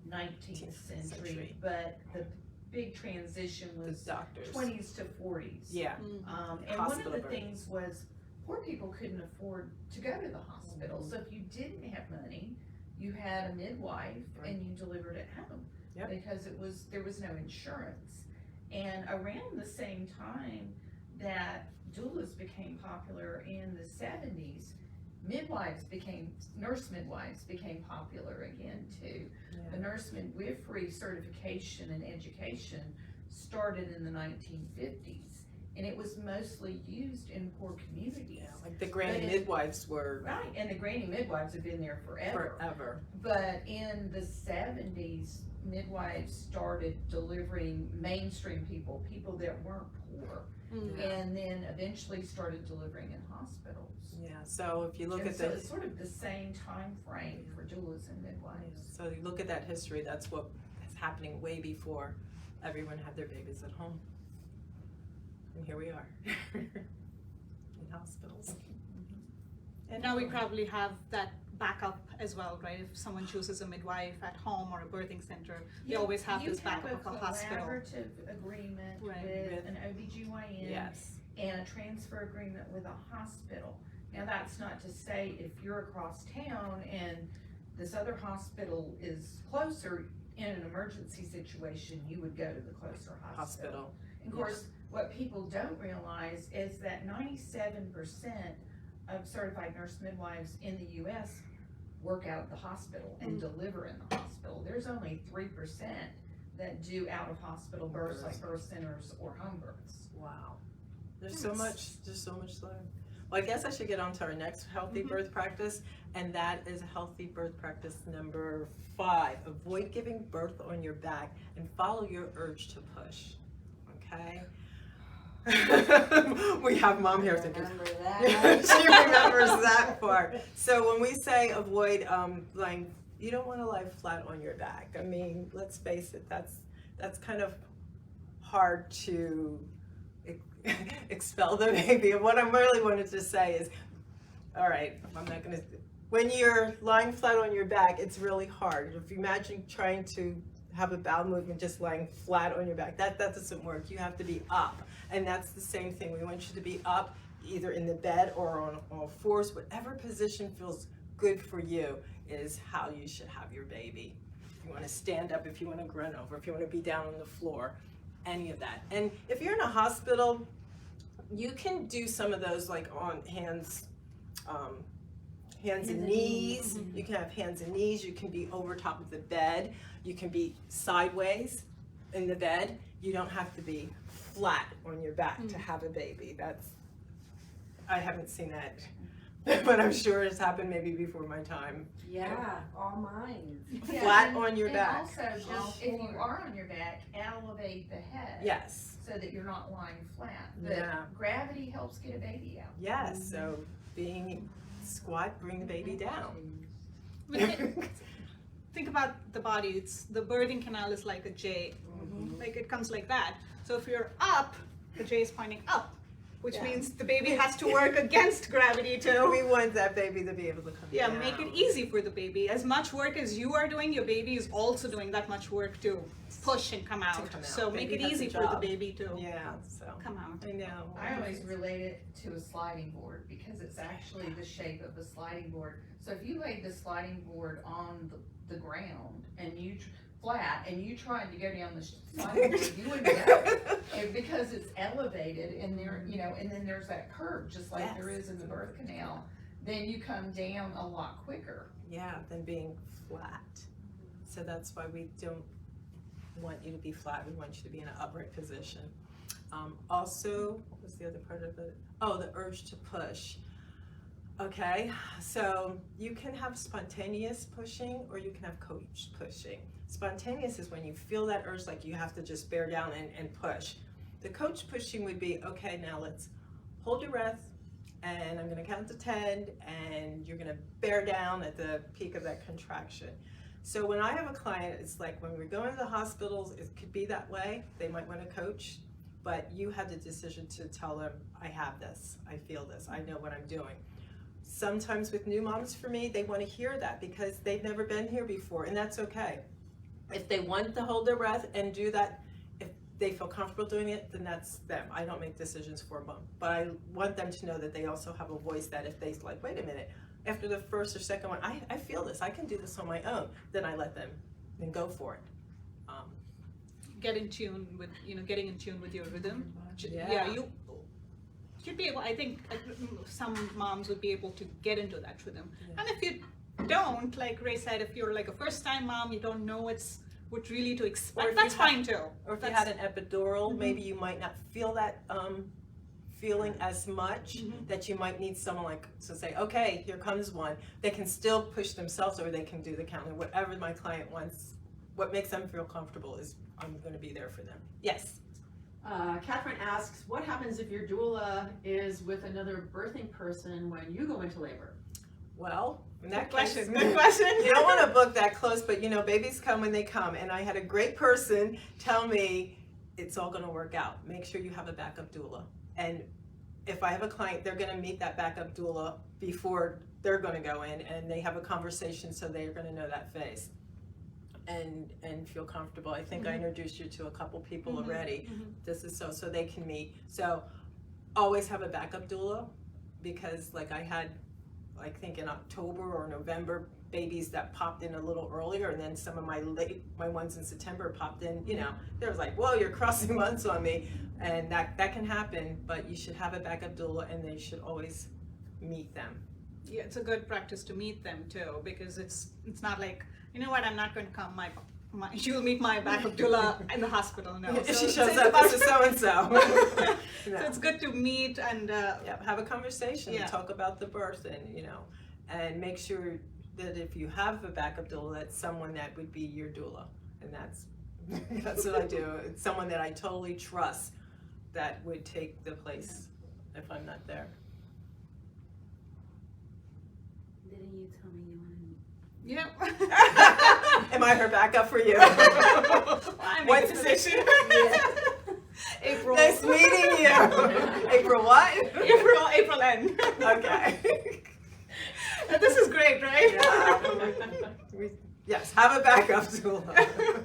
19th century, but the big transition The was doctors. 20s to 40s. Yeah. And one of Hospital the birth. things was poor people couldn't afford to go to the hospital. So if you didn't have money, you had a midwife and you delivered at home. Yep. Because there was no insurance. And around the same time that doulas became popular in the 70s, nurse midwives became popular again too. Yeah. The nurse midwifery certification and education started in the 1950s, and it was mostly used in poor communities. Yeah, like the granny midwives were Right, and the granny midwives have been there forever. But in the 70s, midwives started delivering mainstream people that weren't poor, and then eventually started delivering in hospitals. Yeah, so if you look And at so the it's sort of the same time frame for doulas and midwives. so you look at that history, that's what is happening way before everyone had their babies at home. And here we are in hospitals. And now we probably have that backup as well, right? If someone chooses a midwife at home or a birthing center, they always have this backup of a hospital. You have a collaborative agreement Right. with an OBGYN Yes. and a transfer agreement with a hospital. Now, that's not to say if you're across town and this other hospital is closer, in an emergency situation, you would go to the closer hospital. And of course, what people don't realize is that 97% of certified nurse midwives in the U.S. work out of the hospital and deliver in the hospital. There's only 3% that do out-of-hospital births like birth centers or home births. Wow. There's so much to learn. Well, I guess I should get on to our next healthy birth practice, and that is healthy birth practice number 5. Avoid giving birth on your back and follow your urge to push. Okay? We have mom here thinking. Remember that. She remembers that part. So when we say avoid lying, you don't want to lie flat on your back. I mean, let's face it, that's kind of hard to expel the baby. And what I really wanted to say is, all right, I'm not gonna. When you're lying flat on your back, it's really hard. If you imagine trying to have a bowel movement just lying flat on your back, that doesn't work. You have to be up, and that's the same thing. We want you to be up, either in the bed or on all fours. Whatever position feels good for you is how you should have your baby. If you want to stand up, if you want to grunt over, if you want to be down on the floor, any of that. And if you're in a hospital, you can do some of those like on hands and knees. You can have hands and knees. You can be over top of the bed. You can be sideways in the bed. You don't have to be flat on your back to have a baby. I haven't seen that, but I'm sure it's happened maybe before my time. Yeah, all mine. Yeah, Flat and- on your and back. also, just if you are on your back, elevate the head. Yes, So that you're not lying flat. But Yeah. gravity helps get a baby out. yes, so being squat, bring the baby down. Think about the body. It's the birthing canal is like a J, like it comes like that. So if you're up, the J is pointing up, which Yeah. means the baby has to work against gravity too. We want that baby to be able to come Yeah, down. make it easy for the baby. As much work as you are doing, your baby is also doing that much work to push and come out. come out. So make Baby it has a easy for the job. baby to Yeah, so, come out. I know. I always relate it to a sliding board because it's actually the shape of a sliding board. So if you laid the sliding board on the ground and you flat and you tried to go down the sliding board, you wouldn't go. And because it's elevated and there, you know, and then there's that curve just like there Yes. is in the birth canal, then you come down a lot quicker. Yeah, than being flat. So that's why we don't want you to be flat, we want you to be in an upright position. Also, what was the other part of it? Oh, the urge to push. Okay, so you can have spontaneous pushing or you can have coached pushing. Spontaneous is when you feel that urge like you have to just bear down and push. The coached pushing would be, okay, now let's hold your breath and I'm gonna count to 10 and you're gonna bear down at the peak of that contraction. So when I have a client, it's like when we're going to the hospitals, it could be that way. They might want to coach, but you have the decision to tell them, I have this, I feel this, I know what I'm doing. Sometimes with new moms for me, they want to hear that because they've never been here before, and that's okay. If they want to hold their breath and do that, if they feel comfortable doing it, then that's them. I don't make decisions for them, but I want them to know that they also have a voice that if they like, wait a minute, after the first or second one, I feel this, I can do this on my own, then I let them then go for it. Get in tune with, getting in tune with your rhythm. Yeah. You should be able, I think some moms would be able to get into that rhythm. Yeah. And if you don't, like Rae said, if you're like a first time mom, you don't know what really to Or expect, if that's you have- fine too. Or if you That's- had an epidural, maybe you might not feel that feeling as much, that you might need someone like to say, okay, here comes one. They can still push themselves or they can do the counting, whatever my client wants. What makes them feel comfortable is I'm going to be there for them. Yes. Catherine asks, what happens if your doula is with another birthing person when you go into labor? Well, in that Good case, question, good question. you don't want to book that close, but babies come when they come. And I had a great person tell me it's all going to work out. Make sure you have a backup doula. And if I have a client, they're going to meet that backup doula before they're going to go in, and they have a conversation so they're going to know that face and feel comfortable. I think I introduced you to a couple people already. This is so they can meet. So always have a backup doula, because like I had, I think in October or November, babies that popped in a little earlier, and then some of my ones in September popped in, there was like, whoa, you're crossing months on me. And that can happen, but you should have a backup doula and they should always meet them. Yeah, it's a good practice to meet them too, because it's not like, you know what, I'm not going to come, you'll meet my backup doula in the hospital, no. If So she shows it's up, about- this is so-and-so. So it's good to meet and Have a conversation, Yeah. talk about the birth and make sure that if you have a backup doula, that's someone that would be your doula. And that's what I do. It's someone that I totally trust that would take the place if I'm not there. Didn't you tell me you wanted yeah. Am I her backup for you? I make What a decision. April. Nice meeting you. April what? April end. Okay. This is great, right? Yeah. Yes, have a backup doula.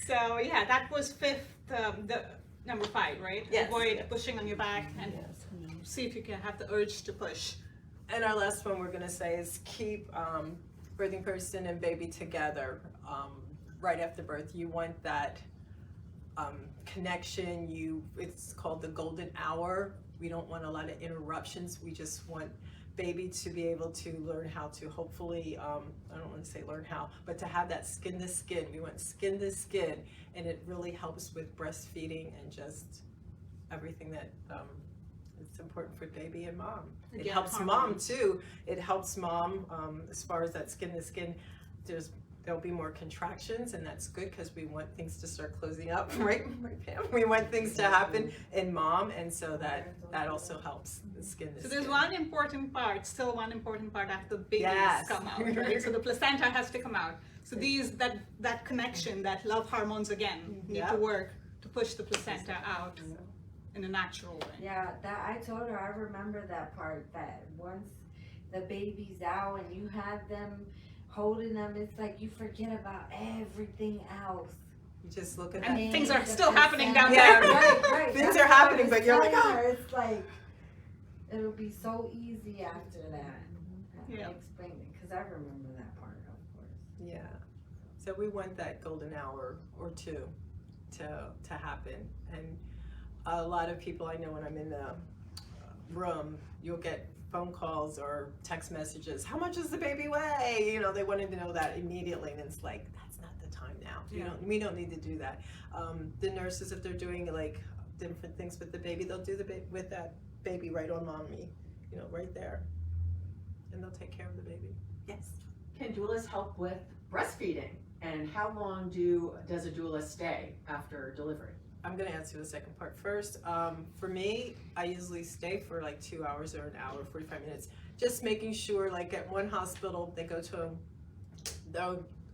So yeah, that was fifth, the number 5, right? Yes. Avoid pushing on your back and see if you can have the urge to push. And our last one we're going to say is keep birthing person and baby together right after birth. You want that connection. It's called the golden hour. We don't want a lot of interruptions. We just want baby to be able to learn how to hopefully, I don't want to say learn how, but to have that skin to skin. We want skin to skin, and it really helps with breastfeeding and just everything that it's important for baby and mom. It Again, helps hormones. mom too. It helps mom as far as that skin to skin. There'll be more contractions, and that's good because we want things to start closing up, right, Pam? We want things to happen in mom, and so that also helps the skin to So skin. there's one important part after the babies Yes. come out, right? So the placenta has to come out. So that connection, that love hormones again, need Yeah. to work to push the placenta out in a natural way. Yeah, that I told her, I remember that part, that once the baby's out and you have them holding them, it's like you forget about everything else. You just look at And that. things are the still happening down Yeah, there. Right. Things That's are what I happening, was but you're like, telling "Oh." her, it's like, it'll be so easy after that. Yeah. I explained it, because I remember that part, of course. Yeah. So we want that golden hour or two to happen. And a lot of people I know, when I'm in the room, you'll get phone calls or text messages. How much does the baby weigh? You know, they wanted to know that immediately, and it's like, that's not the time now. We don't need to do that. The nurses, if they're doing like different things with the baby, they'll do with that baby right on mommy, you know, right there, and they'll take care of the baby. Yes. Can doulas help with breastfeeding? And how long does a doula stay after delivery? I'm gonna answer the second part first. For me, I usually stay for like 2 hours or an hour, 45 minutes. Just making sure, like at one hospital, they go to,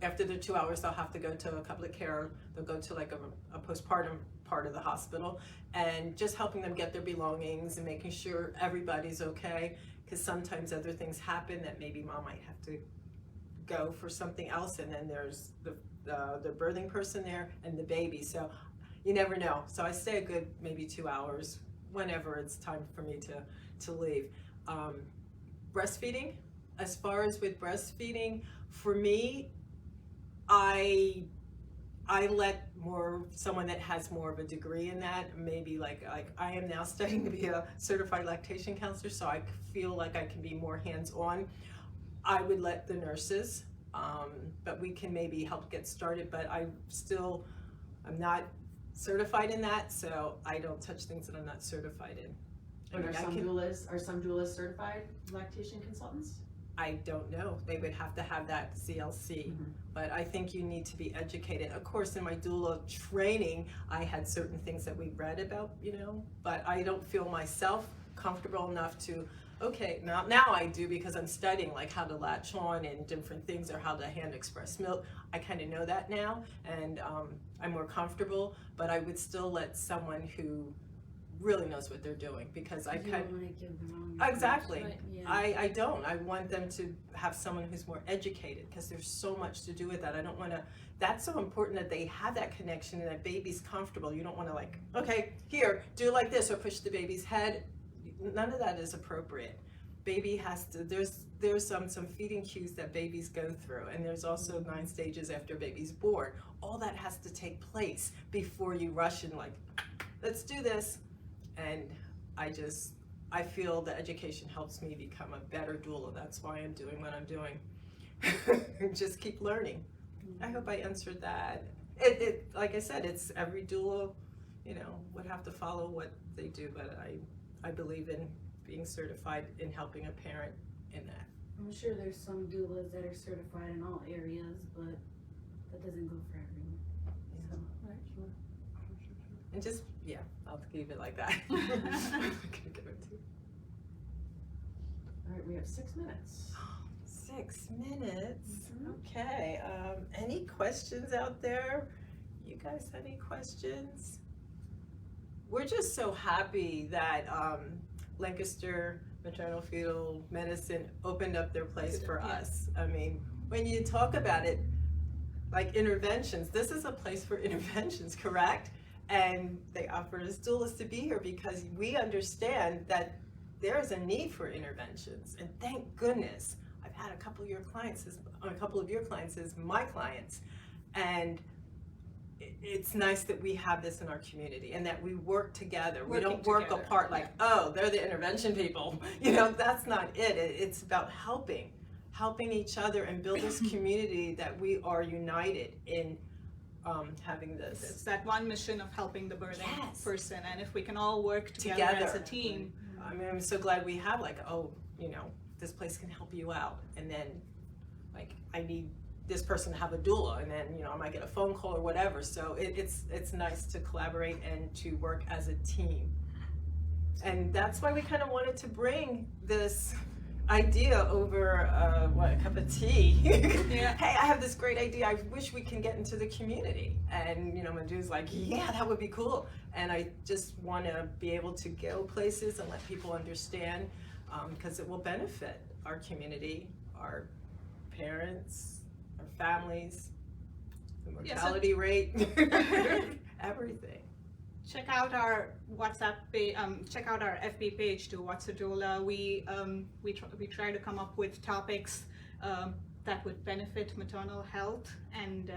after the 2 hours, they'll have to go to a couple of care, they'll go to like a postpartum part of the hospital, and just helping them get their belongings and making sure everybody's okay, because sometimes other things happen that maybe mom might have to go for something else, and then there's the birthing person there and the baby, so you never know. So I stay a good maybe 2 hours whenever it's time for me to leave. Breastfeeding, as far as with breastfeeding, for me, I let someone that has more of a degree in that, maybe like I am now studying to be a certified lactation counselor, so I feel like I can be more hands-on. I would let the nurses, but we can maybe help get started, but I'm not certified in that, so I don't touch things that I'm not certified in. I And mean, are some doulas certified lactation consultants? I don't know. They would have to have that CLC, but I think you need to be educated. Of course, in my doula training, I had certain things that we read about, but I don't feel myself comfortable enough to, okay, now I do, because I'm studying like how to latch on and different things, or how to hand express milk. I kind of know that now, and I'm more comfortable, but I would still let someone who really knows what they're doing, because I You kind don't wanna give the wrong Exactly. information. Yeah. I don't. I want them to have someone who's more educated, because there's so much to do with that. I don't want to, that's so important that they have that connection and that baby's comfortable. You don't want to like, okay, here, do like this, or push the baby's head. None of that is appropriate. Baby has to, there's some feeding cues that babies go through, and there's also 9 stages after baby's born. All that has to take place before you rush in like, let's do this. And I feel the education helps me become a better doula. That's why I'm doing what I'm doing. Just keep learning. I hope I answered that. It like I said, it's every doula, would have to follow what they do, but I believe in being certified in helping a parent in that. I'm sure there's some doulas that are certified in all areas, but that doesn't go for everyone. So. And just, I'll leave it like that. I'm not gonna go into All right, we have 6 minutes. 6 minutes. Okay. Any questions out there? You guys have any questions? We're just so happy that Lancaster Maternal Fetal Medicine opened up their place for us. I mean, when you talk about it, like interventions, this is a place for interventions, correct? And they offered us doulas to be here because we understand that there is a need for interventions, and thank goodness. I've had a couple of your clients as my clients, and it's nice that we have this in our community and that we work together. We don't work apart like, oh, they're the intervention people. That's not it. It's about helping each other and build this community that we are united in having this It's that one mission of helping the birthing Yes. person, and if we can all work together as a team. I mean, I'm so glad we have like, oh, you know, this place can help you out, and then like I need this person to have a doula, and then, you know, I might get a phone call or whatever. So it's nice to collaborate and to work as a team. And that's why we kind of wanted to bring this idea over a cup of tea. Yeah. Hey, I have this great idea. I wish we can get into the community. And, you know, Madhu's like, yeah, that would be cool. And I just want to be able to go places and let people understand, because it will benefit our community, our parents, our families, the mortality rate, everything. Check out our WhatsApp page, check out our FB page too, What's a Doula. We try to come up with topics that would benefit maternal health, and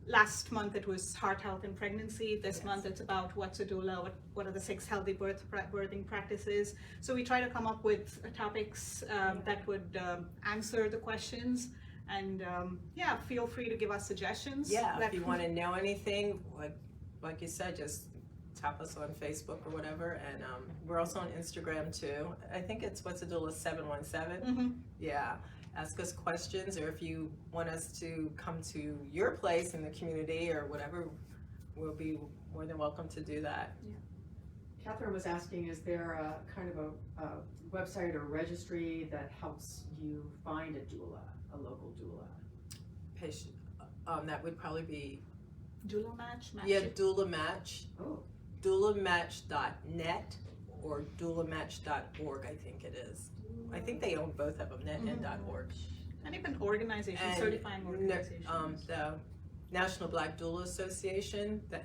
last month it was heart health and pregnancy. This Yes. month it's about what's a doula, what are the 6 healthy birthing practices. So we try to come up with topics that would answer the questions, and yeah, feel free to give us suggestions. Yeah, that if you want to know anything, like you said, just tap us on Facebook or whatever, and we're also on Instagram too. I think it's What's a Doula 717. Mhm. Yeah, ask us questions, or if you want us to come to your place in the community or whatever, we'll be more than welcome to do that. Catherine was asking, is there a kind of a website or registry that helps you find a doula, a local doula? Patient, that would probably be Doula match. yeah, Doula Match, Oh, doulamatch.net or doulamatch.org. I think it is. I think they own both of them, net and .org. And even organizations, And certifying organizations. The National Black Doula Association, the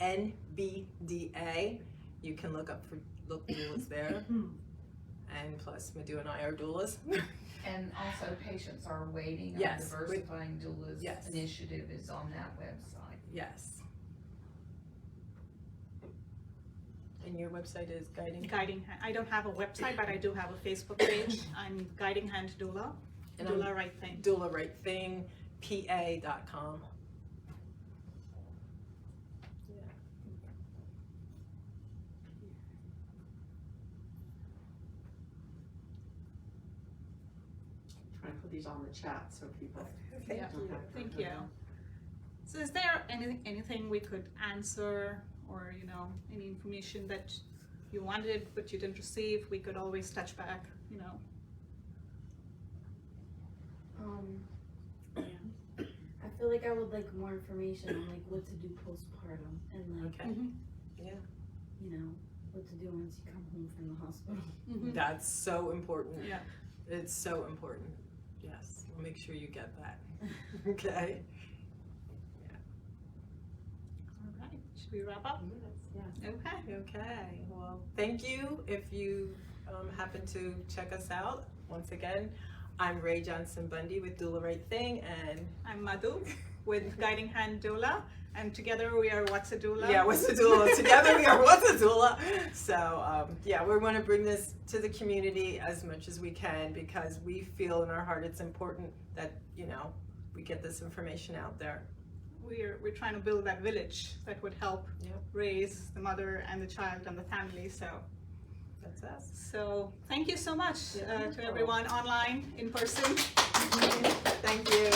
NBDA, you can look doulas there. And plus, Madhu and I are doulas. And also Patients Are Waiting, our Yes, Diversifying Doulas yes. initiative is on that website. Yes. And your website is Guiding? Guiding Hand. I don't have a website, but I do have a Facebook page. I'm Guiding Hand Doula. And Doula I'm Right Thing. Doula Right Thing, PA.com. trying to put these on the chat so people Yeah. don't have to Thank remember you. them. So is there anything we could answer, or any information that you wanted but you didn't receive? We could always touch back. I feel like I would like more information on like what to do postpartum and like Okay. you know what to do once you come home from the hospital. That's so important. Yeah. It's so important. Yes. We'll make sure you get that. Okay. All right. Should we wrap up? Yes. Okay. Okay. Well, thank you. If you happen to check us out, once again, I'm Rae Johnson-Bundy with Doula Right Thing, and I'm Madhu with Guiding Hand Doula, and together we are What's a Doula? yeah, What's a Doula? Together we are What's a Doula. So yeah, we want to bring this to the community as much as we can, because we feel in our heart it's important that we get this information out there. We're trying to build that village that would help Yep. raise the mother and the child and the family. So That's us. So thank you so much Yeah. to everyone online, in person. Thank you.